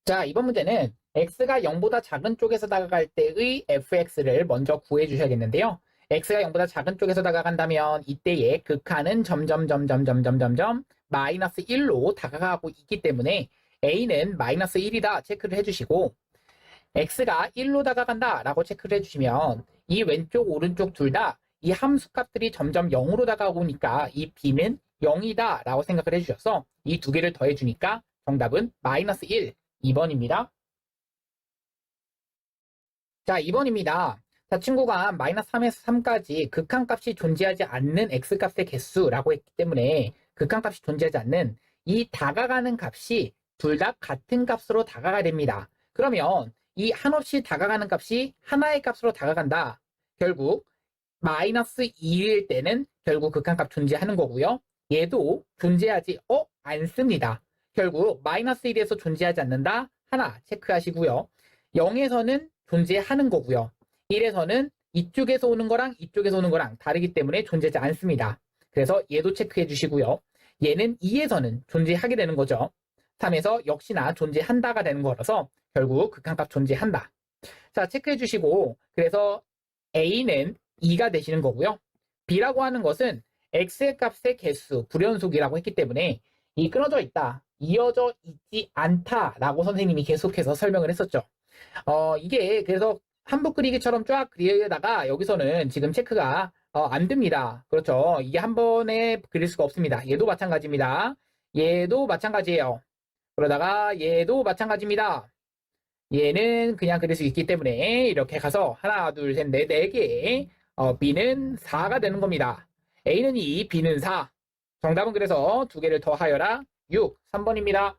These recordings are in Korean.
자, 이번 문제는 x가 0보다 작은 쪽에서 다가갈 때의 fx를 먼저 구해 주셔야겠는데요. x가 0보다 작은 쪽에서 다가간다면 이때의 극한은 점점점점점점점점 마이너스 1로 다가가고 있기 때문에 a는 마이너스 1이다 체크를 해주시고 x가 1로 다가간다 라고 체크를 해주시면 이 왼쪽 오른쪽 둘 다 이 함수 값들이 점점 0으로 다가오니까 이 b는 0이다 라고 생각을 해주셔서 이 두 개를 더해주니까 정답은 마이너스 1 2번입니다. 자, 2번입니다. 자, 친구가 마이너스 3에서 3까지 극한값이 존재하지 않는 x값의 개수라고 했기 때문에 극한값이 존재하지 않는 이 다가가는 값이 둘 다 같은 값으로 다가가야 됩니다. 그러면 이 한없이 다가가는 값이 하나의 값으로 다가간다. 결국 마이너스 2일 때는 결국 극한값 존재하는 거고요. 얘도 존재하지 않습니다. 결국 마이너스 1에서 존재하지 않는다. 하나 체크하시고요. 0에서는 존재하는 거고요. 1에서는 이쪽에서 오는 거랑 이쪽에서 오는 거랑 다르기 때문에 존재하지 않습니다. 그래서 얘도 체크해 주시고요. 얘는 2에서는 존재하게 되는 거죠. 3에서 역시나 존재한다가 되는 거라서 결국 극한값 존재한다. 자, 체크해 주시고 그래서 A는 2가 되시는 거고요. B라고 하는 것은 X의 값의 개수, 불연속이라고 했기 때문에 이 끊어져 있다, 이어져 있지 않다라고 선생님이 계속해서 설명을 했었죠. 이게 그래서 한복 그리기처럼 쫙 그리다가 여기서는 지금 체크가 안 됩니다. 그렇죠. 이게 한 번에 그릴 수가 없습니다. 얘도 마찬가지입니다. 얘도 마찬가지예요. 그러다가 얘도 마찬가지입니다. 얘는 그냥 그릴 수 있기 때문에 이렇게 가서 하나, 둘, 셋, 넷, 네 개. B는 4가 되는 겁니다. A는 2, B는 4. 정답은 그래서 두 개를 더하여라 6, 3번입니다.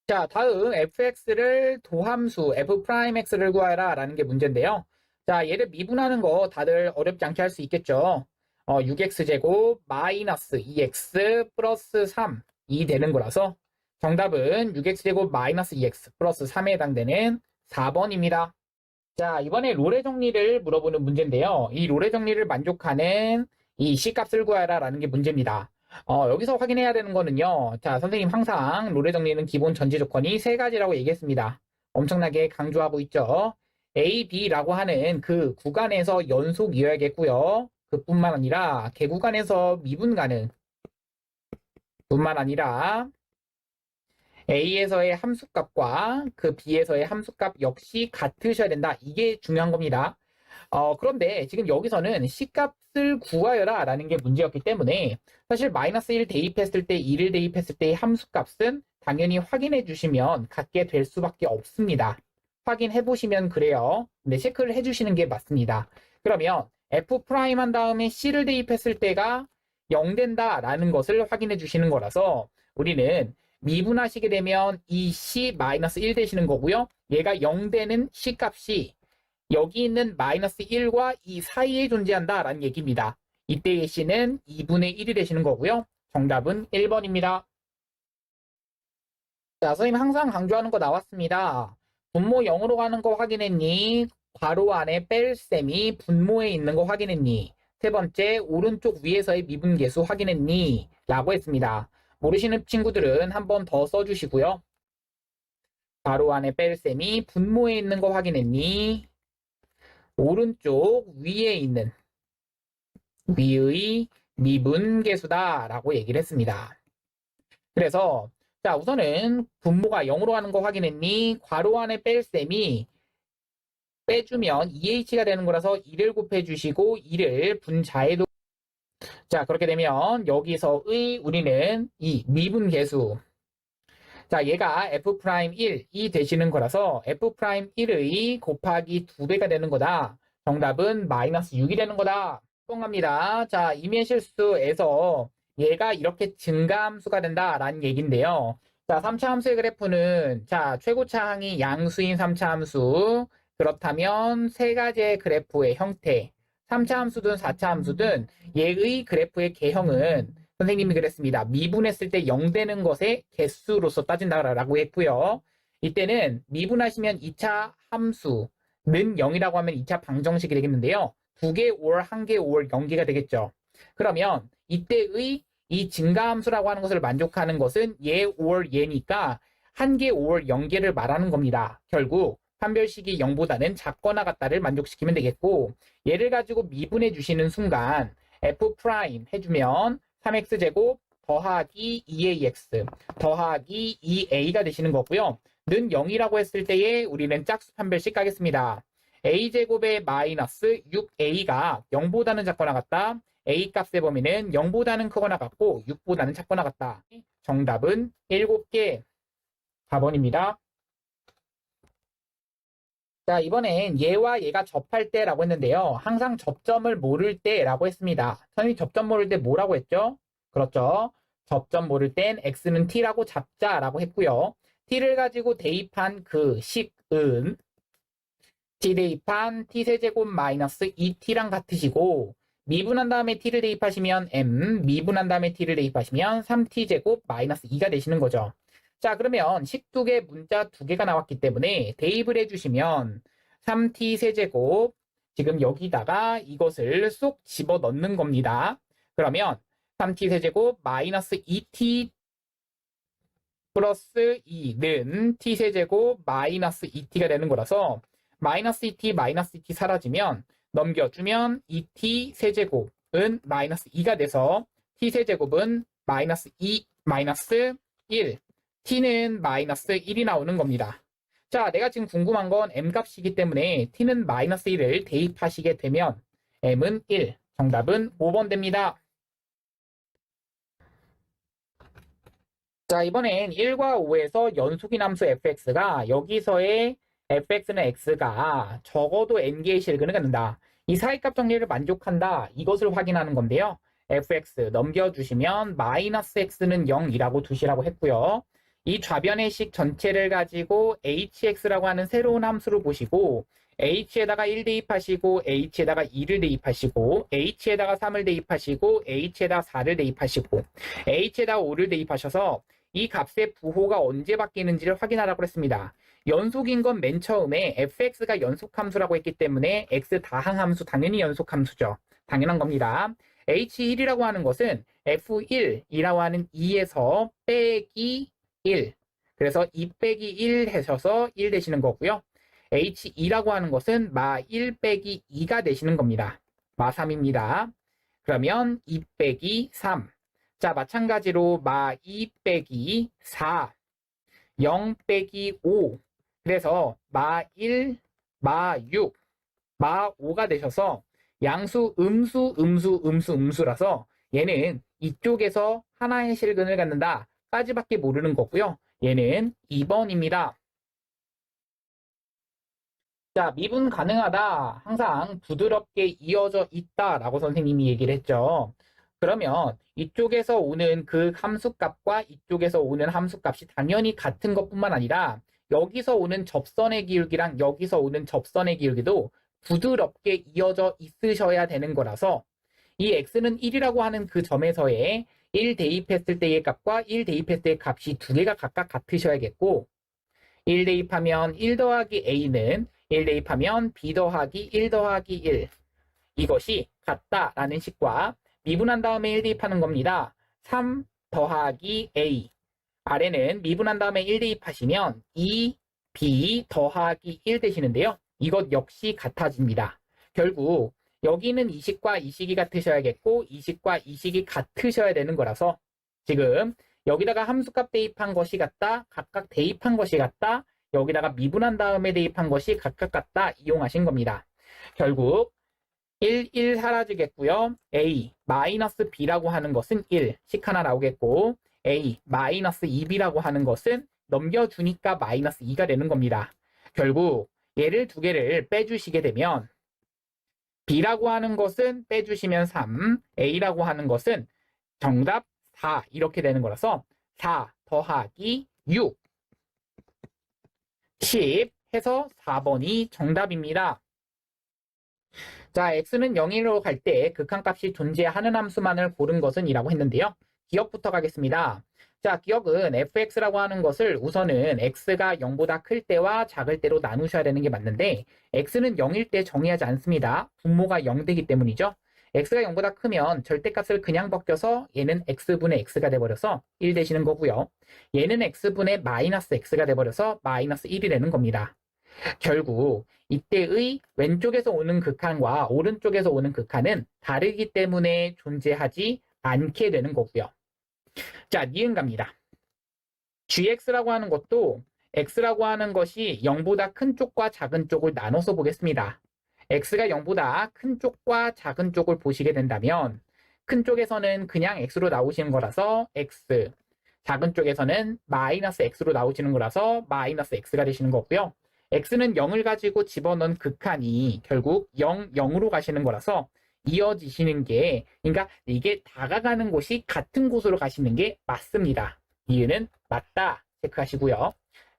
자, 다음 fx를 도함수 f'x를 구하라 라는 게 문제인데요. 자, 얘를 미분하는 거 다들 어렵지 않게 할 수 있겠죠. 6x제곱 마이너스 2x 플러스 3이 되는 거라서 정답은 6x제곱 마이너스 2x 플러스 3에 해당되는 4번입니다. 자, 이번에 롤의 정리를 물어보는 문제인데요. 이 롤의 정리를 만족하는 이 C값을 구하라 라는 게 문제입니다. 여기서 확인해야 되는 거는요. 자, 선생님 항상 롤의 정리는 기본 전제 조건이 세 가지라고 얘기했습니다. 엄청나게 강조하고 있죠. A, B라고 하는 그 구간에서 연속이어야겠고요. 그뿐만 아니라 개구간에서 미분 가능 뿐만 아니라 A에서의 함수값과 그 B에서의 함수값 역시 같으셔야 된다. 이게 중요한 겁니다. 그런데 지금 여기서는 C값을 구하여라 라는 게 문제였기 때문에 사실 마이너스 1 대입했을 때 1을 대입했을 때의 함수값은 당연히 확인해 주시면 갖게 될 수밖에 없습니다. 확인해 보시면 그래요. 근데 체크를 해 주시는 게 맞습니다. 그러면 F' 한 다음에 C를 대입했을 때가 0 된다 라는 것을 확인해 주시는 거라서 우리는 미분하시게 되면 이 C-1 되시는 거고요. 얘가 0 되는 C값이 여기 있는 마이너스 1과 이 사이에 존재한다라는 얘기입니다. 이때의 C는 2분의 1이 되시는 거고요. 정답은 1번입니다. 자, 선생님 항상 강조하는 거 나왔습니다. 분모 0으로 가는 거 확인했니? 괄호 안에 뺄셈이 분모에 있는 거 확인했니? 세 번째, 오른쪽 위에서의 미분계수 확인했니? 라고 했습니다. 모르시는 친구들은 한 번 더 써주시고요. 괄호 안에 뺄셈이 분모에 있는 거 확인했니? 오른쪽 위에 있는 위의 미분계수다 라고 얘기를 했습니다. 그래서 자, 우선은 분모가 0으로 가는 거 확인했니? 괄호 안에 뺄셈이 빼주면 2h가 되는 거라서 2를 곱해주시고 2를 분자에도 자, 그렇게 되면 여기서의 우리는 이 미분계수 자, 얘가 F'1이 되시는 거라서 F'1의 곱하기 2배가 되는 거다. 정답은 마이너스 6이 되는 거다. 뻥합니다. 자, 임의 실수에서 얘가 이렇게 증가함수가 된다라는 얘기인데요. 자, 3차 함수의 그래프는 자, 최고차항이 양수인 3차 함수 그렇다면 세 가지의 그래프의 형태 3차 함수든 4차 함수든 얘의 그래프의 개형은 선생님이 그랬습니다. 미분했을 때 0 되는 것의 개수로서 따진다라고 했고요. 이때는 미분하시면 2차 함수는 0이라고 하면 2차 방정식이 되겠는데요. 2개 올, 1개 올, 0개가 되겠죠. 그러면 이때의 이 증가함수라고 하는 것을 만족하는 것은 얘 올 얘니까 1개, 5월 0개를 말하는 겁니다. 결국 판별식이 0보다는 작거나 같다를 만족시키면 되겠고, 얘를 가지고 미분해 주시는 순간 f' 해주면 3x제곱 더하기 2ax 더하기 2a가 되시는 거고요. 는 0이라고 했을 때에 우리는 짝수 판별식 가겠습니다. a제곱의 마이너스 6a가 0보다는 작거나 같다. a 값의 범위는 0보다는 크거나 같고 6보다는 작거나 같다. 정답은 7개 4번입니다. 자, 이번엔 얘와 얘가 접할 때라고 했는데요. 항상 접점을 모를 때라고 했습니다. 선생님이 접점 모를 때 뭐라고 했죠? 그렇죠. 접점 모를 땐 x는 t라고 잡자라고 했고요. t를 가지고 대입한 그 식은 t 대입한 t세제곱 마이너스 2t랑 같으시고, 미분한 다음에 t를 대입하시면 m, 미분한 다음에 t를 대입하시면 3t제곱 마이너스 2가 되시는 거죠. 자, 그러면 식 2개, 문자 2개가 나왔기 때문에 대입을 해주시면 3t 세제곱, 지금 여기다가 이것을 쏙 집어 넣는 겁니다. 그러면 3t 세제곱 마이너스 2t 플러스 2는 t 세제곱 마이너스 2t가 되는 거라서 마이너스 2t 마이너스 2t 사라지면 넘겨주면 2t 세제곱은 마이너스 2가 돼서 t 세제곱은 마이너스 2 마이너스 1 t는 마이너스 1이 나오는 겁니다. 자, 내가 지금 궁금한 건 m 값이기 때문에 t는 마이너스 1을 대입하시게 되면 m은 1, 정답은 5번 됩니다. 자, 이번엔 1과 5에서 연속인 함수 fx가 여기서의 fx는 x가 적어도 n개의 실근을 갖는다. 이 사이값 정리를 만족한다. 이것을 확인하는 건데요. fx 넘겨주시면 마이너스 x는 0이라고 두시라고 했고요. 이 좌변의 식 전체를 가지고 hx라고 하는 새로운 함수를 보시고 h에다가 1 대입하시고 h에다가 2를 대입하시고 h에다가 3을 대입하시고 h에다가 4를 대입하시고 h에다가 5를 대입하셔서 이 값의 부호가 언제 바뀌는지를 확인하라고 했습니다. 연속인 건 맨 처음에 fx가 연속함수라고 했기 때문에 x 다항 함수 당연히 연속함수죠. 당연한 겁니다. h1이라고 하는 것은 f1이라고 하는 2에서 빼기 1. 그래서 2 빼기 1 하셔서 1 되시는 거고요. h2라고 하는 것은 마 1 빼기 2가 되시는 겁니다. 마 3입니다. 그러면 2 빼기 3. 자, 마찬가지로 마 2 빼기 4. 0 빼기 5. 그래서 마 1, 마 6, 마 5가 되셔서 양수 음수라서 얘는 이쪽에서 하나의 실근을 갖는다 까지밖에 모르는 거고요. 얘는 2번입니다. 자, 미분 가능하다. 항상 부드럽게 이어져 있다라고 선생님이 얘기를 했죠. 그러면 이쪽에서 오는 그 함수값과 이쪽에서 오는 함수값이 당연히 같은 것뿐만 아니라 여기서 오는 접선의 기울기랑 여기서 오는 접선의 기울기도 부드럽게 이어져 있으셔야 되는 거라서 이 x는 1이라고 하는 그 점에서의 1 대입했을 때의 값과 1 대입했을 때의 값이 두 개가 각각 같으셔야겠고 1 대입하면 1 더하기 a는 1 대입하면 b 더하기 1 더하기 1 이것이 같다라는 식과 미분한 다음에 1 대입하는 겁니다. 3 더하기 a 아래는 미분한 다음에 1 대입하시면 2b 더하기 1 되시는데요. 이것 역시 같아집니다. 결국 여기는 이 식과 이 식이 같으셔야겠고 이 식과 이 식이 같으셔야 되는 거라서 지금 여기다가 함수값 대입한 것이 같다, 각각 대입한 것이 같다, 여기다가 미분한 다음에 대입한 것이 각각 같다 이용하신 겁니다. 결국 1, 1 사라지겠고요. a, 마이너스 b라고 하는 것은 1, 식 하나 나오겠고 a, 마이너스 2b라고 하는 것은 넘겨주니까 마이너스 2가 되는 겁니다. 결국 얘를 두 개를 빼주시게 되면 b라고 하는 것은 빼주시면 3, a라고 하는 것은 정답 4 이렇게 되는 거라서 4 더하기 6, 10 해서 4번이 정답입니다. 자, x는 0으로 갈 때 극한값이 존재하는 함수만을 고른 것은 이라고 했는데요. 기억부터 가겠습니다. 자, 기억은 fx라고 하는 것을 우선은 x가 0보다 클 때와 작을 때로 나누셔야 되는 게 맞는데 x는 0일 때 정의하지 않습니다. 분모가 0 되기 때문이죠. x가 0보다 크면 절대값을 그냥 벗겨서 얘는 x분의 x가 돼버려서 1 되시는 거고요. 얘는 x분의 마이너스 x가 돼버려서 마이너스 1이 되는 겁니다. 결국 이때의 왼쪽에서 오는 극한과 오른쪽에서 오는 극한은 다르기 때문에 존재하지 않게 되는 거고요. 자, 니은 갑니다. gx라고 하는 것도 x라고 하는 것이 0보다 큰 쪽과 작은 쪽을 나눠서 보겠습니다. x가 0보다 큰 쪽과 작은 쪽을 보시게 된다면 큰 쪽에서는 그냥 x로 나오시는 거라서 x, 작은 쪽에서는 마이너스 x로 나오시는 거라서 마이너스 x가 되시는 거고요. x는 0을 가지고 집어넣은 극한이 결국 0, 0으로 가시는 거라서 이어지시는 게, 그러니까 이게 다가가는 곳이 같은 곳으로 가시는 게 맞습니다. 이유는 맞다 체크하시고요.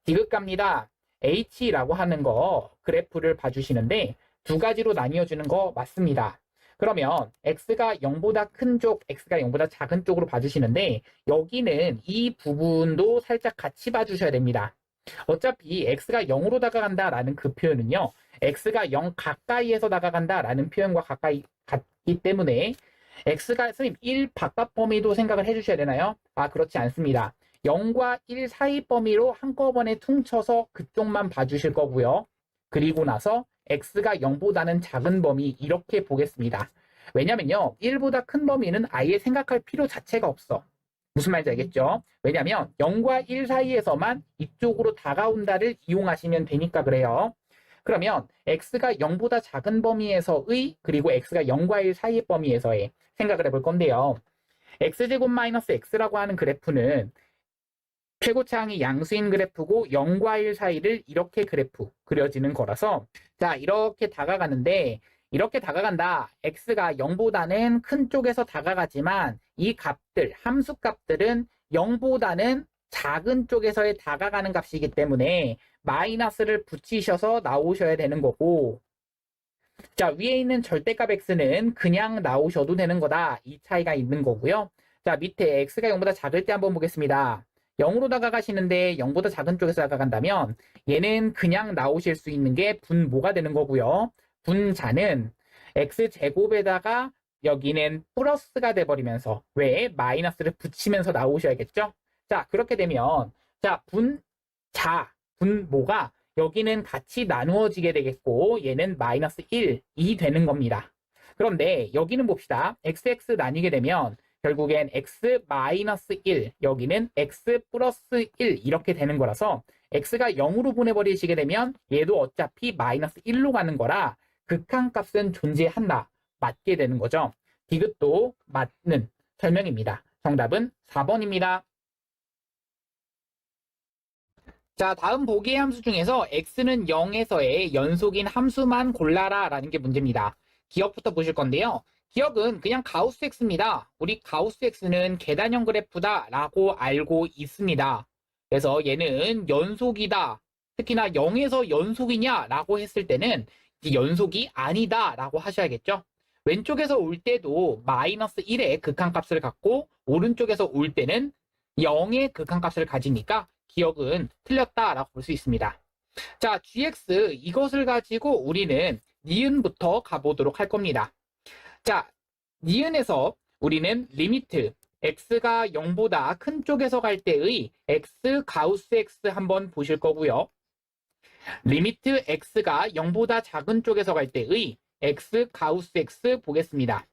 디귿 갑니다. h라고 하는 거 그래프를 봐주시는데 두 가지로 나뉘어주는 거 맞습니다. 그러면 x가 0보다 큰 쪽, x가 0보다 작은 쪽으로 봐주시는데 여기는 이 부분도 살짝 같이 봐주셔야 됩니다. 어차피 x가 0으로 다가간다라는 그 표현은요. x가 0 가까이에서 다가간다라는 표현과 가까이 같기 때문에 x가 선생님 1 바깥 범위도 생각을 해주셔야 되나요? 아, 그렇지 않습니다. 0과 1 사이 범위로 한꺼번에 퉁쳐서 그쪽만 봐주실 거고요. 그리고 나서 x가 0보다는 작은 범위 이렇게 보겠습니다. 왜냐면요. 1보다 큰 범위는 아예 생각할 필요 자체가 없어. 무슨 말인지 알겠죠? 왜냐면 0과 1 사이에서만 이쪽으로 다가온다를 이용하시면 되니까 그래요. 그러면 x가 0보다 작은 범위에서의 그리고 x가 0과 1 사이의 범위에서의 생각을 해볼 건데요. x제곱 마이너스 x라고 하는 그래프는 최고차항이 양수인 그래프고 0과 1 사이를 이렇게 그래프 그려지는 거라서 자, 이렇게 다가가는데 이렇게 다가간다. x가 0보다는 큰 쪽에서 다가가지만 이 값들, 함수 값들은 0보다는 작은 쪽에서의 다가가는 값이기 때문에 마이너스를 붙이셔서 나오셔야 되는 거고, 자, 위에 있는 절대값 x는 그냥 나오셔도 되는 거다. 이 차이가 있는 거고요. 자, 밑에 x가 0보다 작을 때 한번 보겠습니다. 0으로 다가가시는데 0보다 작은 쪽에서 다가간다면 얘는 그냥 나오실 수 있는 게 분모가 되는 거고요. 분자는 x제곱에다가 여기는 플러스가 돼버리면서 왜 마이너스를 붙이면서 나오셔야겠죠? 자, 그렇게 되면 자, 분자, 분모가 여기는 같이 나누어지게 되겠고 얘는 마이너스 1이 되는 겁니다. 그런데 여기는 봅시다. xx 나뉘게 되면 결국엔 x 마이너스 1, 여기는 x 플러스 1 이렇게 되는 거라서 x가 0으로 보내버리시게 되면 얘도 어차피 마이너스 1로 가는 거라 극한값은 존재한다. 맞게 되는 거죠. 디귿도 맞는 설명입니다. 정답은 4번입니다. 자, 다음 보기의 함수 중에서 x는 0에서의 연속인 함수만 골라라 라는 게 문제입니다. 기억부터 보실 건데요. 기억은 그냥 가우스 x입니다. 우리 가우스 x는 계단형 그래프다 라고 알고 있습니다. 그래서 얘는 연속이다. 특히나 0에서 연속이냐 라고 했을 때는 연속이 아니다 라고 하셔야겠죠. 왼쪽에서 올 때도 마이너스 1의 극한값을 갖고 오른쪽에서 올 때는 0의 극한값을 가지니까 기억은 틀렸다라고 볼 수 있습니다. 자, gx 이것을 가지고 우리는 니은부터 가보도록 할 겁니다. 자, 니은에서 우리는 리미트 x가 0보다 큰 쪽에서 갈 때의 x 가우스 x 한번 보실 거고요. 리미트 x가 0보다 작은 쪽에서 갈 때의 x 가우스 x 보겠습니다.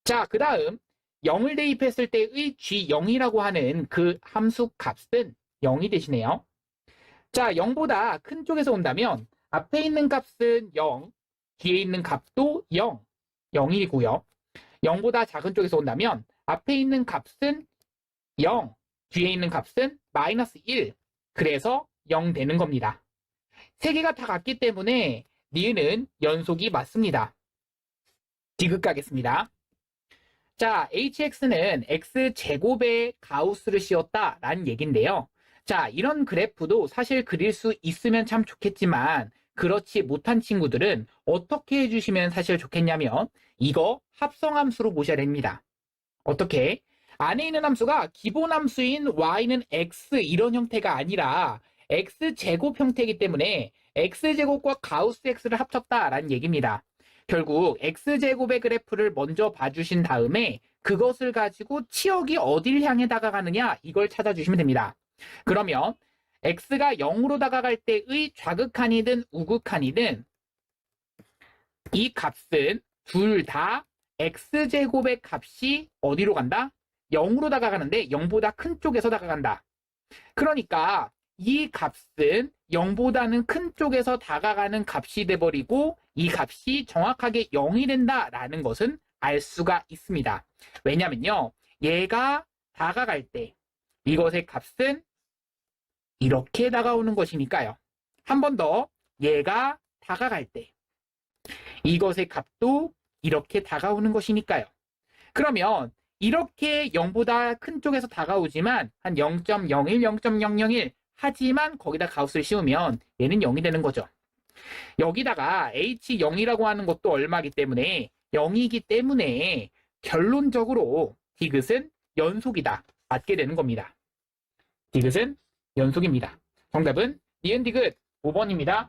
자, 그 다음 0을 대입했을 때의 g0이라고 하는 그 함수 값은 0이 되시네요. 자, 0보다 큰 쪽에서 온다면 앞에 있는 값은 0, 뒤에 있는 값도 0, 0이고요. 0보다 작은 쪽에서 온다면 앞에 있는 값은 0, 뒤에 있는 값은 마이너스 1, 그래서 0 되는 겁니다. 세 개가 다 같기 때문에 니은은 연속이 맞습니다. 디귿 가겠습니다. 자, hx는 x제곱에 가우스를 씌웠다라는 얘기인데요. 자, 이런 그래프도 사실 그릴 수 있으면 참 좋겠지만 그렇지 못한 친구들은 어떻게 해주시면 사실 좋겠냐면 이거 합성함수로 보셔야 됩니다. 어떻게? 안에 있는 함수가 기본 함수인 y는 x 이런 형태가 아니라 x제곱 형태이기 때문에 x제곱과 가우스 x를 합쳤다라는 얘기입니다. 결국 x제곱의 그래프를 먼저 봐주신 다음에 그것을 가지고 치역이 어딜 향해 다가가느냐 이걸 찾아주시면 됩니다. 그러면 x가 0으로 다가갈 때의 좌극한이든 우극한이든 이 값은 둘 다 x제곱의 값이 어디로 간다? 0으로 다가가는데 0보다 큰 쪽에서 다가간다. 그러니까 이 값은 0보다는 큰 쪽에서 다가가는 값이 돼버리고 이 값이 정확하게 0이 된다라는 것은 알 수가 있습니다. 왜냐면요. 얘가 다가갈 때 이것의 값은 이렇게 다가오는 것이니까요. 한 번 더 얘가 다가갈 때 이것의 값도 이렇게 다가오는 것이니까요. 그러면 이렇게 0보다 큰 쪽에서 다가오지만 한 0.01, 0.001 하지만 거기다 가우스를 씌우면 얘는 0이 되는 거죠. 여기다가 H0이라고 하는 것도 얼마이기 때문에 0이기 때문에 결론적으로 디귿은 연속이다. 맞게 되는 겁니다. 디귿은 연속입니다. 정답은 니은 디귿 5번입니다.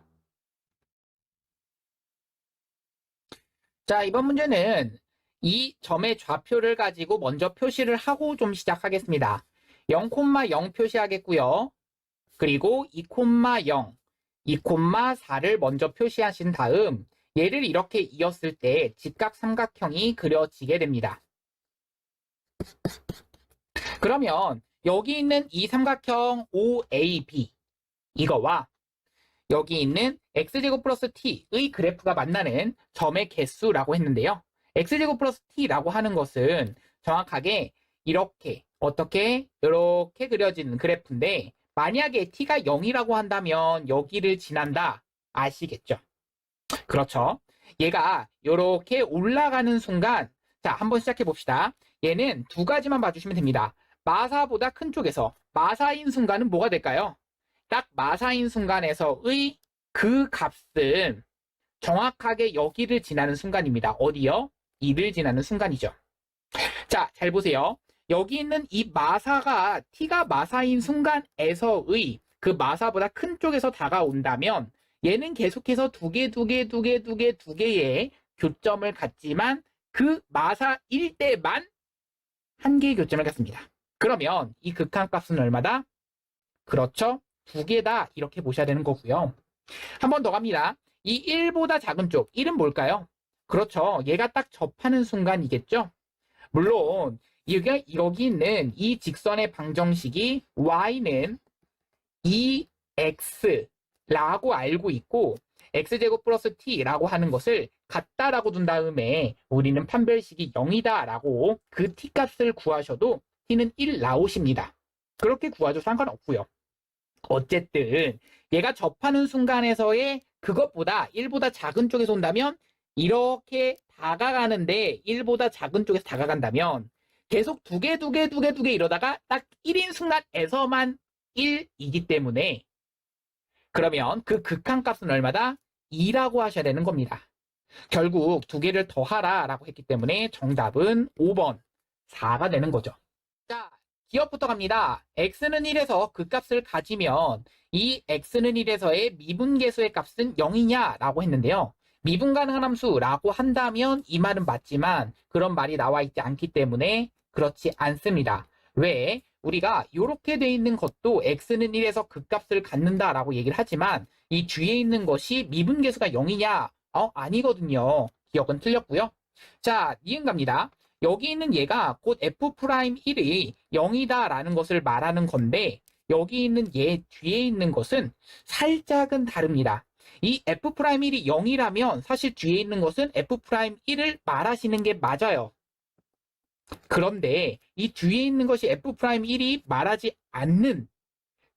자, 이번 문제는 이 점의 좌표를 가지고 먼저 표시를 하고 좀 시작하겠습니다. 0,0 표시하겠고요. 그리고 2,0, 2,4를 먼저 표시하신 다음 얘를 이렇게 이었을 때 직각 삼각형이 그려지게 됩니다. 그러면 여기 있는 이 삼각형 OAB 이거와 여기 있는 x제곱 플러스 t의 그래프가 만나는 점의 개수라고 했는데요. x제곱 플러스 t라고 하는 것은 정확하게 이렇게 이렇게 그려지는 그래프인데 만약에 t가 0이라고 한다면 여기를 지난다 아시겠죠? 그렇죠. 얘가 이렇게 올라가는 순간 자 한번 시작해 봅시다. 얘는 두 가지만 봐주시면 됩니다. 마사보다 큰 쪽에서 마사인 순간은 뭐가 될까요? 딱 마사인 순간에서의 그 값은 정확하게 여기를 지나는 순간입니다. 어디요? 2를 지나는 순간이죠. 자, 잘 보세요. 여기 있는 이 마사가 t가 마사인 순간에서의 그 마사보다 큰 쪽에서 다가온다면 얘는 계속해서 두 개의 교점을 갖지만 그 마사일 때만 한 개의 교점을 갖습니다. 그러면 이 극한값은 얼마다? 그렇죠. 두 개다 이렇게 보셔야 되는 거고요. 한 번 더 갑니다. 이 1보다 작은 쪽 1은 뭘까요? 그렇죠. 얘가 딱 접하는 순간이겠죠. 물론 여기 있는 이 직선의 방정식이 y는 2x라고 알고 있고 x제곱 플러스 t라고 하는 것을 같다라고 둔 다음에 우리는 판별식이 0이다 라고 그 t값을 구하셔도 t는 1 나오십니다. 그렇게 구하셔도 상관없고요. 어쨌든 얘가 접하는 순간에서의 그것보다 1보다 작은 쪽에서 온다면 이렇게 다가가는데 1보다 작은 쪽에서 다가간다면 계속 두 개 이러다가 딱 1인 순간에서만 1이기 때문에 그러면 그 극한값은 얼마다? 2라고 하셔야 되는 겁니다. 결국 두 개를 더하라 라고 했기 때문에 정답은 5번 4가 되는 거죠. 자, 기억부터 갑니다. x는 1에서 그 값을 가지면 이 x는 1에서의 미분계수의 값은 0이냐 라고 했는데요. 미분 가능한 함수라고 한다면 이 말은 맞지만 그런 말이 나와 있지 않기 때문에 그렇지 않습니다. 왜? 우리가 이렇게 돼 있는 것도 x는 1에서 그 값을 갖는다라고 얘기를 하지만 이 뒤에 있는 것이 미분계수가 0이냐? 아니거든요. 기억은 틀렸고요. 자, 니은 갑니다. 여기 있는 얘가 곧 f'1이 0이다라는 것을 말하는 건데 여기 있는 얘 뒤에 있는 것은 살짝은 다릅니다. 이 f'1이 0이라면 사실 뒤에 있는 것은 f'1을 말하시는 게 맞아요. 그런데 이 뒤에 있는 것이 f'1이 말하지 않는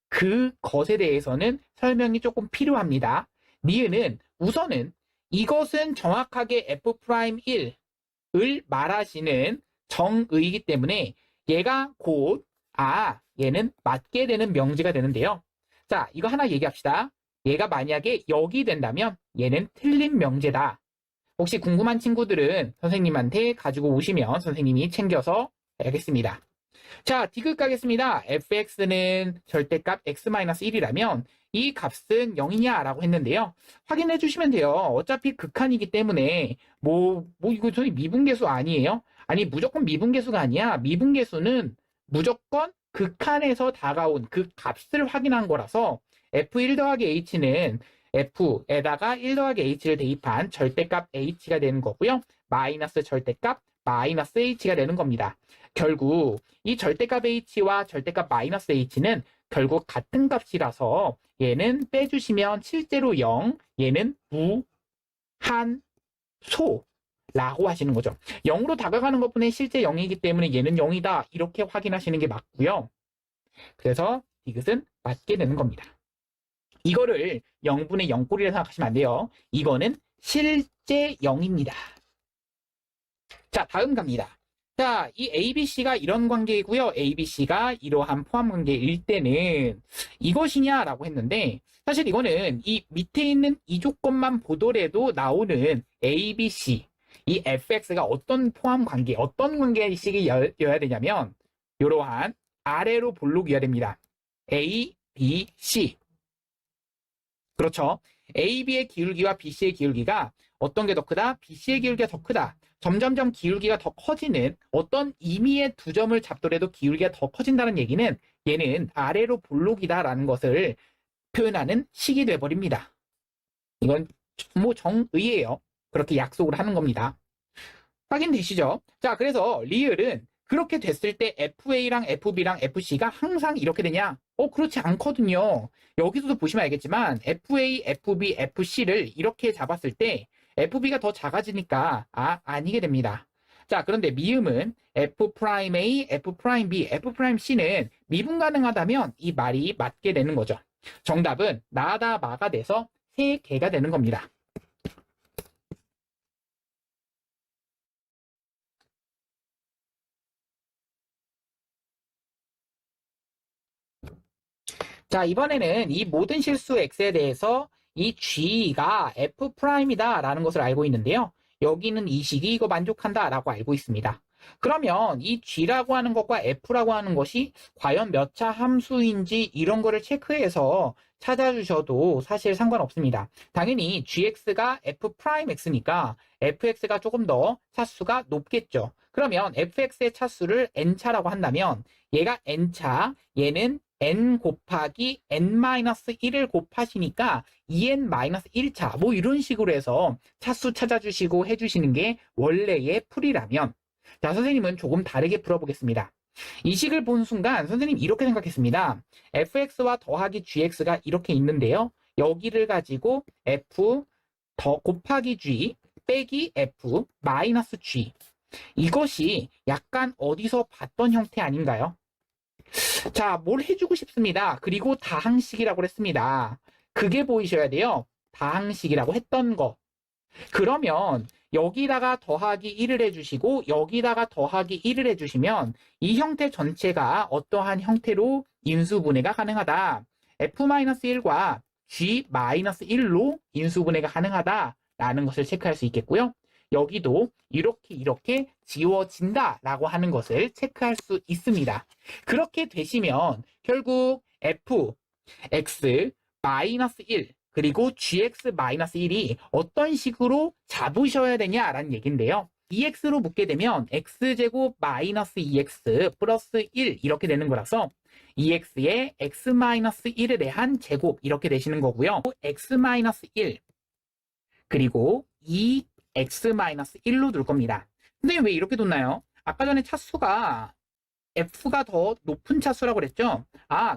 그 것에 대해서는 설명이 조금 필요합니다. 니은은 우선은 이것은 정확하게 f'1을 말하시는 정의이기 때문에 얘가 곧 얘는 맞게 되는 명제가 되는데요. 자, 이거 하나 얘기합시다. 얘가 만약에 여기 된다면 얘는 틀린 명제다. 혹시 궁금한 친구들은 선생님한테 가지고 오시면 선생님이 챙겨서 해야겠습니다. 자, 디귿 가겠습니다. fx는 절대값 x-1이라면 이 값은 0이냐라고 했는데요. 확인해 주시면 돼요. 어차피 극한이기 때문에 이거 저희 미분계수 아니에요? 아니, 무조건 미분계수가 아니야. 미분계수는 무조건 극한에서 다가온 그 값을 확인한 거라서 f1 더하기 h는 f에다가 1 더하기 h를 대입한 절대값 h가 되는 거고요. 마이너스 절대값 마이너스 h가 되는 겁니다. 결국 이 절대값 h와 절대값 마이너스 h는 결국 같은 값이라서 얘는 빼주시면 실제로 0, 얘는 무한소라고 하시는 거죠. 0으로 다가가는 것뿐에 실제 0이기 때문에 얘는 0이다 이렇게 확인하시는 게 맞고요. 그래서 디귿은 맞게 되는 겁니다. 이거를 0분의 0꼴이라 생각하시면 안 돼요. 이거는 실제 0입니다. 자, 다음 갑니다. 자, 이 ABC가 이런 관계이고요. ABC가 이러한 포함 관계일 때는 이것이냐라고 했는데 사실 이거는 이 밑에 있는 이 조건만 보더라도 나오는 ABC, 이 fx가 어떤 포함 관계, 어떤 관계식이어야 되냐면 이러한 아래로 볼록이어야 됩니다. A, B, C. 그렇죠. AB의 기울기와 BC의 기울기가 어떤 게 더 크다? BC의 기울기가 더 크다. 점점점 기울기가 더 커지는 어떤 임의의 두 점을 잡더라도 기울기가 더 커진다는 얘기는 얘는 아래로 볼록이다라는 것을 표현하는 식이 돼버립니다. 이건 뭐 정의예요. 그렇게 약속을 하는 겁니다. 확인되시죠? 자, 그래서 리을은 그렇게 됐을 때 FA랑 FB랑 FC가 항상 이렇게 되냐? 그렇지 않거든요. 여기서도 보시면 알겠지만 FA, FB, FC를 이렇게 잡았을 때 FB가 더 작아지니까 아니게 됩니다. 자, 그런데 미음은 F'A, F'B, F'C는 미분 가능하다면 이 말이 맞게 되는 거죠. 정답은 나다 마가 돼서 3개가 되는 겁니다. 자, 이번에는 이 모든 실수 x에 대해서 이 g가 f'이다 라는 것을 알고 있는데요. 여기는 이 식이 이거 만족한다 라고 알고 있습니다. 그러면 이 g라고 하는 것과 f라고 하는 것이 과연 몇 차 함수인지 이런 거를 체크해서 찾아주셔도 사실 상관없습니다. 당연히 gx가 f'x니까 fx가 조금 더 차수가 높겠죠. 그러면 fx의 차수를 n차라고 한다면 얘가 n차, 얘는 n 곱하기 n-1을 곱하시니까 2n-1차 뭐 이런 식으로 해서 차수 찾아주시고 해주시는 게 원래의 풀이라면 자, 선생님은 조금 다르게 풀어보겠습니다. 이 식을 본 순간 선생님 이렇게 생각했습니다. fx와 더하기 gx가 이렇게 있는데요. 여기를 가지고 f 더 곱하기 g 빼기 f 마이너스 g 이것이 약간 어디서 봤던 형태 아닌가요? 자, 뭘 해주고 싶습니다. 그리고 다항식이라고 했습니다. 그게 보이셔야 돼요. 다항식이라고 했던 거. 그러면 여기다가 더하기 1을 해주시고 여기다가 더하기 1을 해주시면 이 형태 전체가 어떠한 형태로 인수분해가 가능하다. f-1과 g-1로 인수분해가 가능하다라는 것을 체크할 수 있겠고요. 여기도 이렇게 지워진다라고 하는 것을 체크할 수 있습니다. 그렇게 되시면 결국 f, x, 마이너스 1 그리고 gx-1이 어떤 식으로 잡으셔야 되냐라는 얘기인데요. 2x로 묶게 되면 x제곱 마이너스 2x 플러스 1 이렇게 되는 거라서 2x에 x-1에 대한 제곱 이렇게 되시는 거고요. x-1 그리고 2x-1로 둘 겁니다. 근데 왜 이렇게 뒀나요? 아까 전에 차수가 F가 더 높은 차수라고 그랬죠?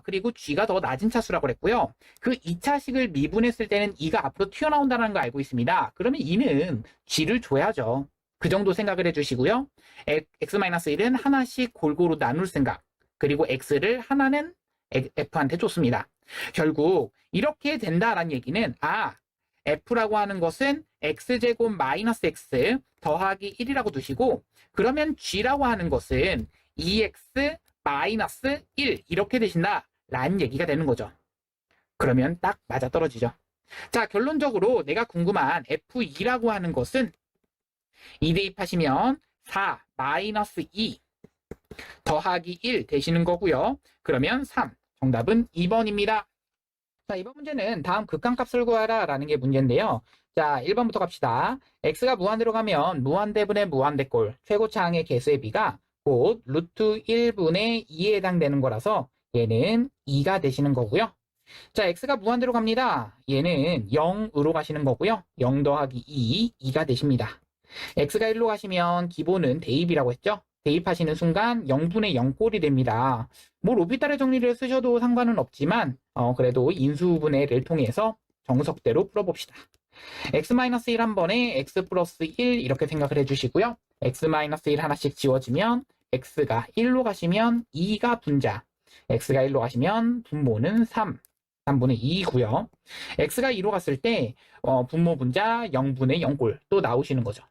그리고 G가 더 낮은 차수라고 그랬고요. 그 2차식을 미분했을 때는 2가 앞으로 튀어나온다는 거 알고 있습니다. 그러면 2는 G를 줘야죠. 그 정도 생각을 해주시고요. X-1은 하나씩 골고루 나눌 생각. 그리고 X를 하나는 F한테 줬습니다. 결국 이렇게 된다라는 얘기는 F라고 하는 것은 X제곱 마이너스 X 더하기 1이라고 두시고 그러면 G라고 하는 것은 2x 마이너스 1 이렇게 되신다 라는 얘기가 되는 거죠. 그러면 딱 맞아떨어지죠. 자, 결론적으로 내가 궁금한 F2라고 하는 것은 2 대입하시면 4 마이너스 2 더하기 1 되시는 거고요. 그러면 3. 정답은 2번입니다. 자, 이번 문제는 다음 극한값을 구하라 라는 게 문제인데요. 자, 1번부터 갑시다. x가 무한대로 가면 무한대분의 무한대꼴 최고차항의 개수의 비가 곧 루트 1분의 2에 해당되는 거라서 얘는 2가 되시는 거고요. 자, x가 무한대로 갑니다. 얘는 0으로 가시는 거고요. 0 더하기 2, 2가 되십니다. x가 1로 가시면 기본은 대입이라고 했죠? 대입하시는 순간 0분의 0꼴이 됩니다. 뭐 로피탈의 정리를 쓰셔도 상관은 없지만 그래도 인수분해를 통해서 정석대로 풀어봅시다. x-1 한 번에 x 플러스 1 이렇게 생각을 해주시고요. x-1 하나씩 지워지면 x가 1로 가시면 2가 분자, x가 1로 가시면 분모는 3분의 2이고요. x가 2로 갔을 때 분모 분자 0분의 0꼴 또 나오시는 거죠.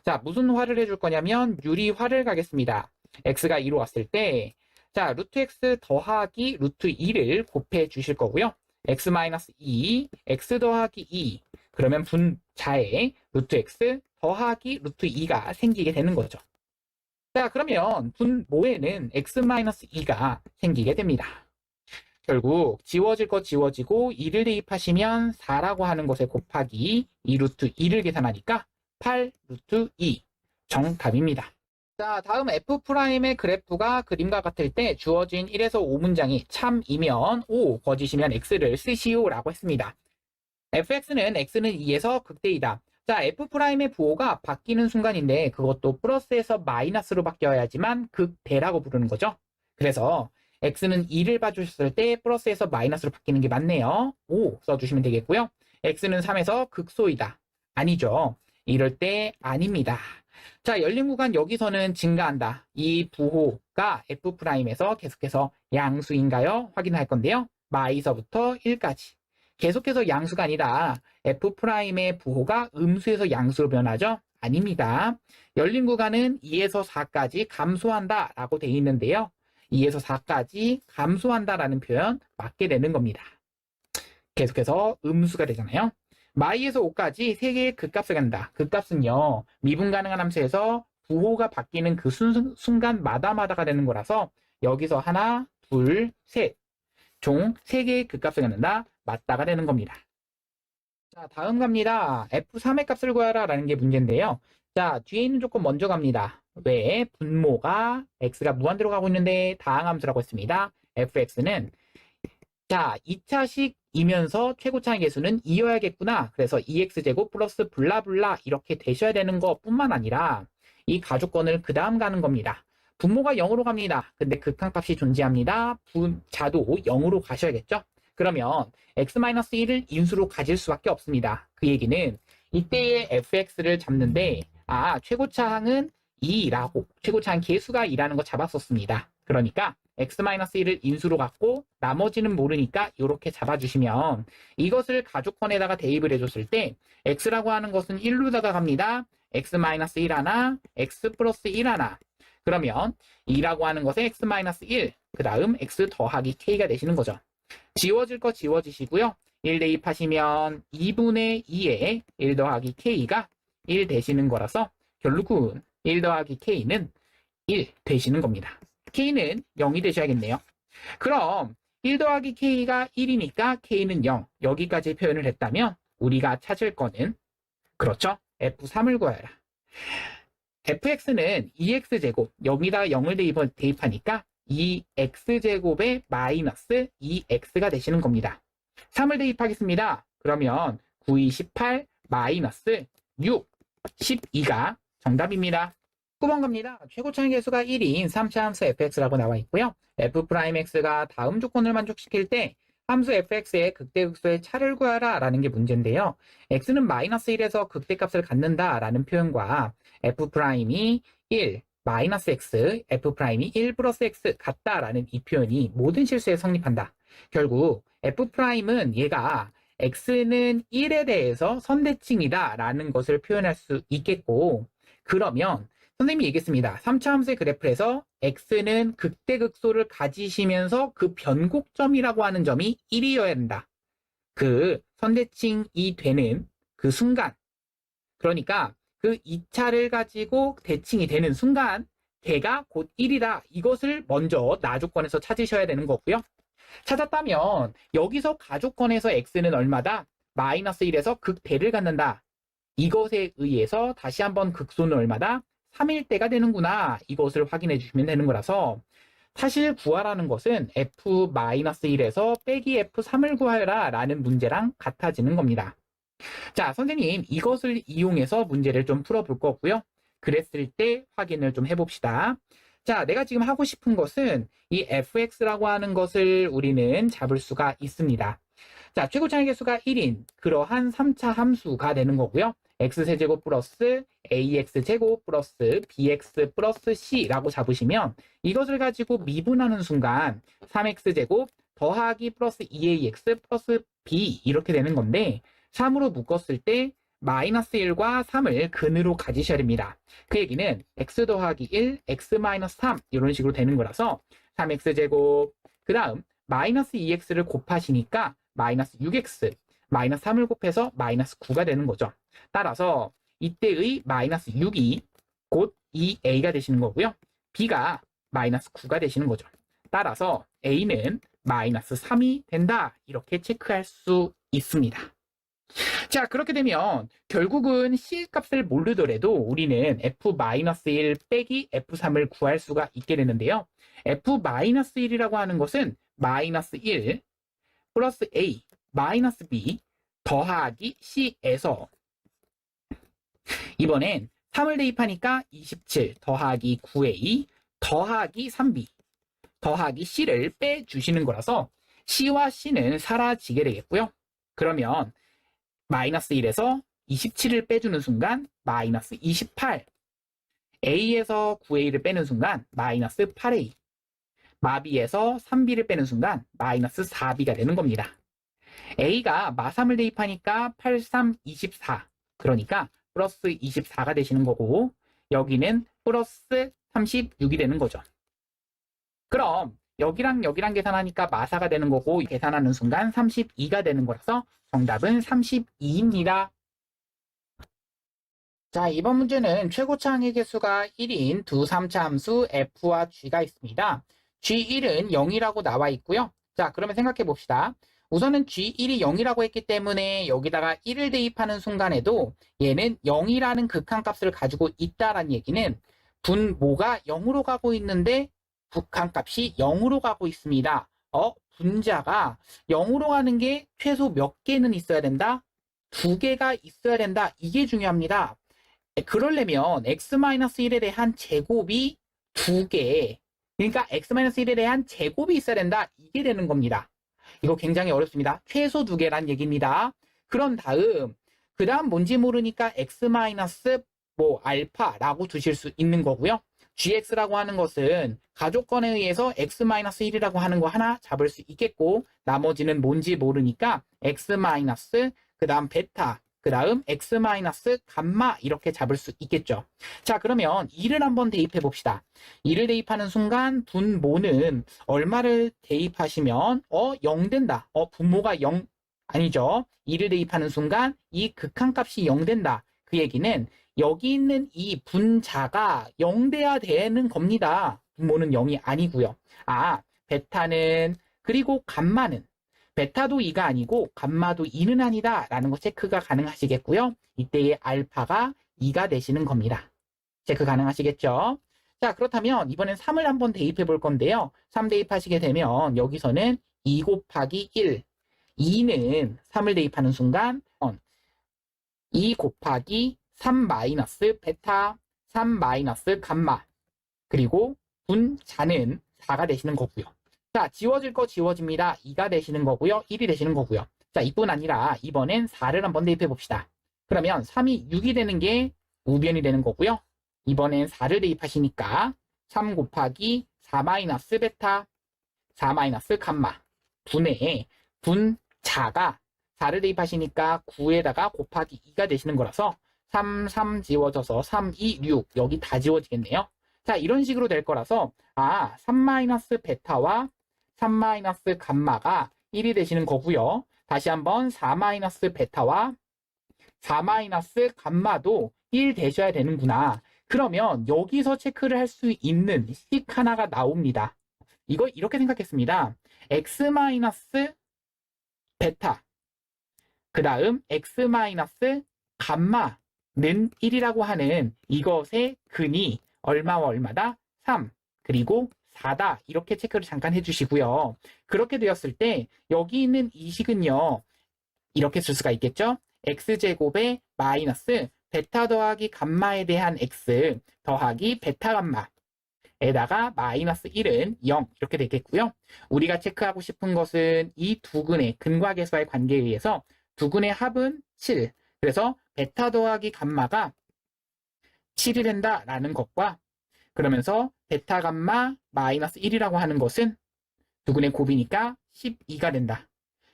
자, 무슨 화를 해줄 거냐면 유리화를 가겠습니다. x가 2로 왔을 때 자, 루트 x 더하기 루트 2를 곱해 주실 거고요. x-2, x 더하기 2 그러면 분자에 루트 x 더하기 루트 2가 생기게 되는 거죠. 자, 그러면 분모에는 x-2가 생기게 됩니다. 결국 지워질 거 지워지고 2를 대입하시면 4라고 하는 것에 곱하기 2 루트 2를 계산하니까 8 루트 2 정답입니다. 자, 다음 F'의 그래프가 그림과 같을 때 주어진 1에서 5문장이 참이면 O, 거짓이면 X를 쓰시오 라고 했습니다. fx는 x는 2에서 극대이다. 자, F'의 부호가 바뀌는 순간인데 그것도 플러스에서 마이너스로 바뀌어야지만 극대라고 부르는 거죠. 그래서 x는 2를 봐주셨을 때 플러스에서 마이너스로 바뀌는 게 맞네요. 5 써주시면 되겠고요. x는 3에서 극소이다. 아니죠. 이럴 때 아닙니다. 자, 열린 구간 여기서는 증가한다. 이 부호가 F'에서 계속해서 양수인가요? 확인할 건데요. 마이서부터 1까지. 계속해서 양수가 아니라 F'의 부호가 음수에서 양수로 변하죠? 아닙니다. 열린 구간은 2에서 4까지 감소한다 라고 되어 있는데요. 2에서 4까지 감소한다라는 표현 맞게 되는 겁니다. 계속해서 음수가 되잖아요. 마이에서 5까지 3개의 극값을 갖는다. 극값은요, 미분 가능한 함수에서 부호가 바뀌는 그 순간마다가 되는 거라서 여기서 하나, 둘, 셋, 총 3개의 극값을 갖는다. 맞다가 되는 겁니다. 자, 다음 갑니다. F3의 값을 구하라 라는 게 문제인데요. 자, 뒤에 있는 조건 먼저 갑니다. 왜? 분모가 x가 무한대로 가고 있는데 다항함수라고 했습니다. fx는 자, 2차식이면서 최고차항 계수는 2여야겠구나. 그래서 2x제곱 플러스 블라블라 이렇게 되셔야 되는 것뿐만 아니라 이 가족권을 그 다음 가는 겁니다. 분모가 0으로 갑니다. 근데 극한값이 존재합니다. 분자도 0으로 가셔야겠죠? 그러면 x-1을 인수로 가질 수밖에 없습니다. 그 얘기는 이때의 fx를 잡는데 최고차항은 2라고 최고차항 계수가 2라는 거 잡았었습니다. 그러니까 x-1을 인수로 갖고 나머지는 모르니까 이렇게 잡아주시면 이것을 가족권에다가 대입을 해줬을 때 x라고 하는 것은 1로다가 갑니다. x-1 하나, x 플러스 1 하나. 그러면 2라고 하는 것에 x-1, 그 다음 x 더하기 k가 되시는 거죠. 지워질 거 지워지시고요. 1 대입하시면 2분의 2에 1 더하기 k가 1 되시는 거라서 결국은 1 더하기 k는 1 되시는 겁니다. k는 0이 되셔야겠네요. 그럼 1 더하기 k가 1이니까 k는 0. 여기까지 표현을 했다면 우리가 찾을 거는 그렇죠. f3을 구하라. fx는 2x제곱 여기다 0을 대입하니까 2x제곱에 마이너스 2x가 되시는 겁니다. 3을 대입하겠습니다. 그러면 9, 2, 18 마이너스 6, 12가 정답입니다. 9번 갑니다. 최고차항 계수가 1인 3차 함수 fx라고 나와 있고요. f'x가 다음 조건을 만족시킬 때 함수 fx의 극대극소의 차를 구하라 라는 게 문제인데요. x는 마이너스 1에서 극대값을 갖는다 라는 표현과 f'이 1, 마이너스 x, f'이 1 플러스 x 같다라는 이 표현이 모든 실수에 성립한다. 결국 f'은 얘가 x는 1에 대해서 선대칭이다 라는 것을 표현할 수 있겠고 그러면 선생님이 얘기했습니다. 3차 함수의 그래프에서 x는 극대극소를 가지시면서 그 변곡점이라고 하는 점이 1이어야 된다. 그 선대칭이 되는 그 순간 그러니까 그 2차를 가지고 대칭이 되는 순간 걔가 곧 1이다. 이것을 먼저 나조건에서 찾으셔야 되는 거고요. 찾았다면 여기서 가조건에서 x는 얼마다? 마이너스 1에서 극대를 갖는다. 이것에 의해서 다시 한번 극소는 얼마다? 3일 때가 되는구나. 이것을 확인해 주시면 되는 거라서 사실 구하라는 것은 f-1에서 빼기 f3을 구하라 라는 문제랑 같아지는 겁니다. 자, 선생님 이것을 이용해서 문제를 좀 풀어볼 거고요. 그랬을 때 확인을 좀 해봅시다. 자, 내가 지금 하고 싶은 것은 이 fx라고 하는 것을 우리는 잡을 수가 있습니다. 자, 최고차의 개수가 1인 그러한 3차 함수가 되는 거고요. x세제곱 플러스 ax제곱 플러스 bx 플러스 c라고 잡으시면 이것을 가지고 미분하는 순간 3x제곱 더하기 플러스 2ax 플러스 b 이렇게 되는 건데 3으로 묶었을 때 마이너스 1과 3을 근으로 가지셔야 됩니다. 그 얘기는 x 더하기 1, x 마이너스 3 이런 식으로 되는 거라서 3x제곱 그 다음 마이너스 2x를 곱하시니까 마이너스 6x 마이너스 3을 곱해서 마이너스 9가 되는 거죠. 따라서 이때의 마이너스 6이 곧 2a가 되시는 거고요. b가 마이너스 9가 되시는 거죠. 따라서 a는 마이너스 3이 된다. 이렇게 체크할 수 있습니다. 자, 그렇게 되면 결국은 C 값을 모르더라도 우리는 F-1 빼기 F3을 구할 수가 있게 되는데요. F-1이라고 하는 것은 마이너스 1 플러스 A 마이너스 B 더하기 C에서 이번엔 3을 대입하니까 27 더하기 9A 더하기 3B 더하기 C를 빼주시는 거라서 C와 C는 사라지게 되겠고요. 그러면 마이너스 1에서 27을 빼주는 순간 마이너스 28 A에서 9A를 빼는 순간 마이너스 8A 마B에서 3B를 빼는 순간 마이너스 4B가 되는 겁니다. A가 마3을 대입하니까 8, 3, 24 그러니까 플러스 24가 되시는 거고 여기는 플러스 36이 되는 거죠. 그럼 여기랑 여기랑 계산하니까 마사가 되는 거고 계산하는 순간 32가 되는 거라서 정답은 32입니다. 자, 이번 문제는 최고차 항의 개수가 1인 두 3차 함수 f와 g가 있습니다. g1은 0이라고 나와 있고요. 자, 그러면 생각해 봅시다. 우선은 g1이 0이라고 했기 때문에 여기다가 1을 대입하는 순간에도 얘는 0이라는 극한값을 가지고 있다라는 얘기는 분모가 0으로 가고 있는데 극한값이 0으로 가고 있습니다. 분자가 0으로 가는 게 최소 몇 개는 있어야 된다? 2개가 있어야 된다. 이게 중요합니다. 그러려면 x-1에 대한 제곱이 2개. 그러니까 x-1에 대한 제곱이 있어야 된다. 이게 되는 겁니다. 이거 굉장히 어렵습니다. 최소 2개란 얘기입니다. 그런 다음 그 다음 뭔지 모르니까 x-알파라고 두실 수 있는 거고요. gx라고 하는 것은 가족건에 의해서 x-1이라고 하는 거 하나 잡을 수 있겠고 나머지는 뭔지 모르니까 x- 그 다음 베타 그 다음 x-감마 이렇게 잡을 수 있겠죠. 자, 그러면 2를 한번 대입해 봅시다. 2를 대입하는 순간 분모는 얼마를 대입하시면 0 된다. 분모가 0 아니죠. 2를 대입하는 순간 이 극한값이 0 된다. 그 얘기는 여기 있는 이 분자가 0 돼야 되는 겁니다. 분모는 0이 아니고요. 베타는 그리고 감마는 베타도 2가 아니고 감마도 2는 아니다 라는 거 체크가 가능하시겠고요. 이때의 알파가 2가 되시는 겁니다. 체크 가능하시겠죠? 자, 그렇다면 이번엔 3을 한번 대입해 볼 건데요. 3 대입하시게 되면 여기서는 2 곱하기 1 2는 3을 대입하는 순간 2 곱하기 3 마이너스 베타 3 마이너스 감마 그리고 분자는 4가 되시는 거고요. 자, 지워질 거 지워집니다. 2가 되시는 거고요. 1이 되시는 거고요. 자, 이뿐 아니라 이번엔 4를 한번 대입해 봅시다. 그러면 3이 6이 되는 게 우변이 되는 거고요. 이번엔 4를 대입하시니까 3 곱하기 4 마이너스 베타 4 마이너스 감마 분의 분자가 4를 대입하시니까 9에다가 곱하기 2가 되시는 거라서 3, 3 지워져서 3, 2, 6 여기 다 지워지겠네요. 자, 이런 식으로 될 거라서 3 마이너스 베타와 3 마이너스 감마가 1이 되시는 거고요. 다시 한번 4 마이너스 베타와 4 마이너스 감마도 1 되셔야 되는구나. 그러면 여기서 체크를 할 수 있는 식 하나가 나옵니다. 이거 이렇게 생각했습니다. x 마이너스 베타, 그 다음 x 마이너스 감마는 1이라고 하는 이것의 근이 얼마와 얼마다? 3, 그리고 4다. 이렇게 체크를 잠깐 해주시고요. 그렇게 되었을 때 여기 있는 이 식은요. 이렇게 쓸 수가 있겠죠? x제곱에 마이너스 베타 더하기 감마에 대한 x 더하기 베타 감마에다가 마이너스 1은 0 이렇게 되겠고요. 우리가 체크하고 싶은 것은 이 두 근의 근과 계수와의 관계에 의해서 두 근의 합은 7. 그래서 베타 더하기 감마가 7이 된다라는 것과 그러면서 베타 감마 마이너스 1이라고 하는 것은 두 근의 곱이니까 12가 된다.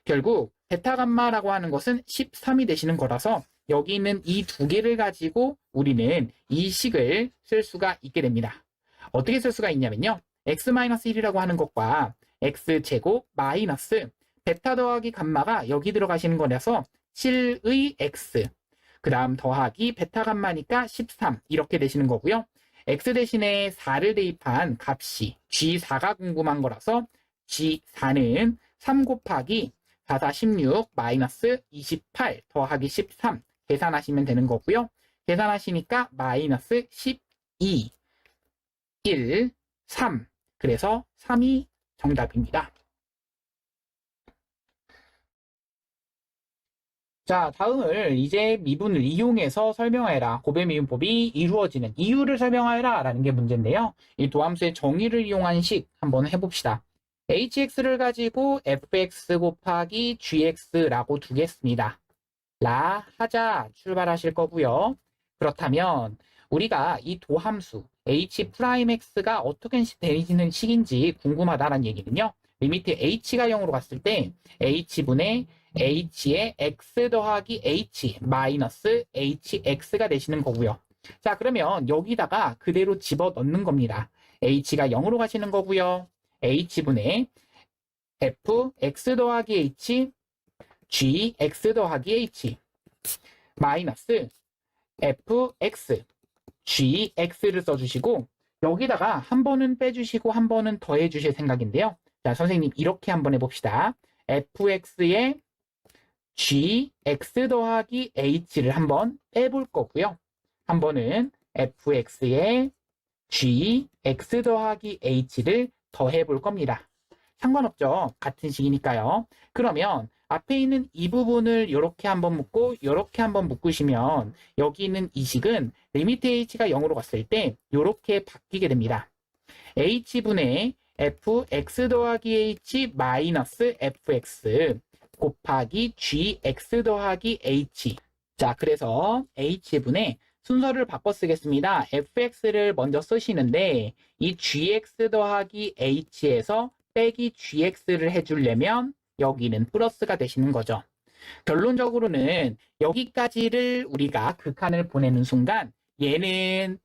결국 베타 감마라고 하는 것은 13이 되시는 거라서 여기 있는 이 두 개를 가지고 우리는 이 식을 쓸 수가 있게 됩니다. 어떻게 쓸 수가 있냐면요. x-1이라고 하는 것과 x제곱 마이너스 베타 더하기 감마가 여기 들어가시는 거라서 7의 x 그 다음 더하기 베타 감마니까 13 이렇게 되시는 거고요. x 대신에 4를 대입한 값이 g4가 궁금한 거라서 g4는 3 곱하기 4, 4, 16 마이너스 28 더하기 13 계산하시면 되는 거고요. 계산하시니까 마이너스 12, 1, 3 그래서 3이 정답입니다. 자, 다음을 이제 미분을 이용해서 설명하여라. 곱의 미분법이 이루어지는 이유를 설명하여라 라는 게 문제인데요. 이 도함수의 정의를 이용한 식 한번 해봅시다. hx를 가지고 fx 곱하기 gx라고 두겠습니다. 라 하자 출발하실 거고요. 그렇다면 우리가 이 도함수 h'x가 어떻게 되는 식인지 궁금하다는 얘기는요. 리미트 h가 0으로 갔을 때 h분의 h의 x 더하기 h 마이너스 hx가 되시는 거고요. 자, 그러면 여기다가 그대로 집어 넣는 겁니다. h가 0으로 가시는 거고요. h분의 fx 더하기 h gx 더하기 h 마이너스 fx gx를 써주시고 여기다가 한 번은 빼주시고 한 번은 더해 주실 생각인데요. 자, 선생님 이렇게 한번 해봅시다. fx의 gx 더하기 h를 한번 빼볼 거고요. 한 번은 fx의 gx 더하기 h를 더해 볼 겁니다. 상관없죠. 같은 식이니까요. 그러면 앞에 있는 이 부분을 이렇게 한번 묶고 이렇게 한번 묶으시면 여기 있는 이 식은 리미트 h가 0으로 갔을 때 이렇게 바뀌게 됩니다. h분의 fx 더하기 h 마이너스 fx 곱하기 gx 더하기 h. 자, 그래서 h분의 순서를 바꿔 쓰겠습니다. fx를 먼저 쓰시는데 이 gx 더하기 h에서 빼기 gx를 해주려면 여기는 플러스가 되시는 거죠. 결론적으로는 여기까지를 우리가 극한을 보내는 순간 얘는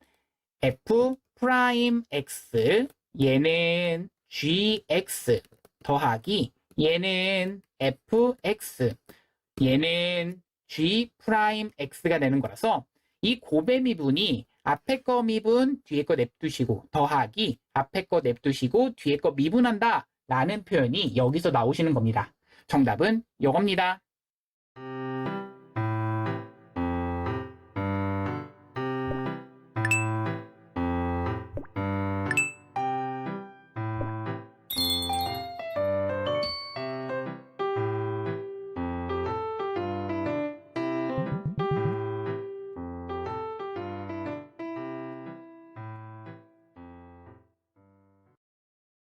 f 프라임 x, 얘는 gx 더하기 얘는 fx, 얘는 g 프라임 x가 되는 거라서 이 곱의 미분이 앞에 거 미분, 뒤에 거 냅두시고 더하기 앞에 거 냅두시고 뒤에 거 미분한다 라는 표현이 여기서 나오시는 겁니다. 정답은 이겁니다.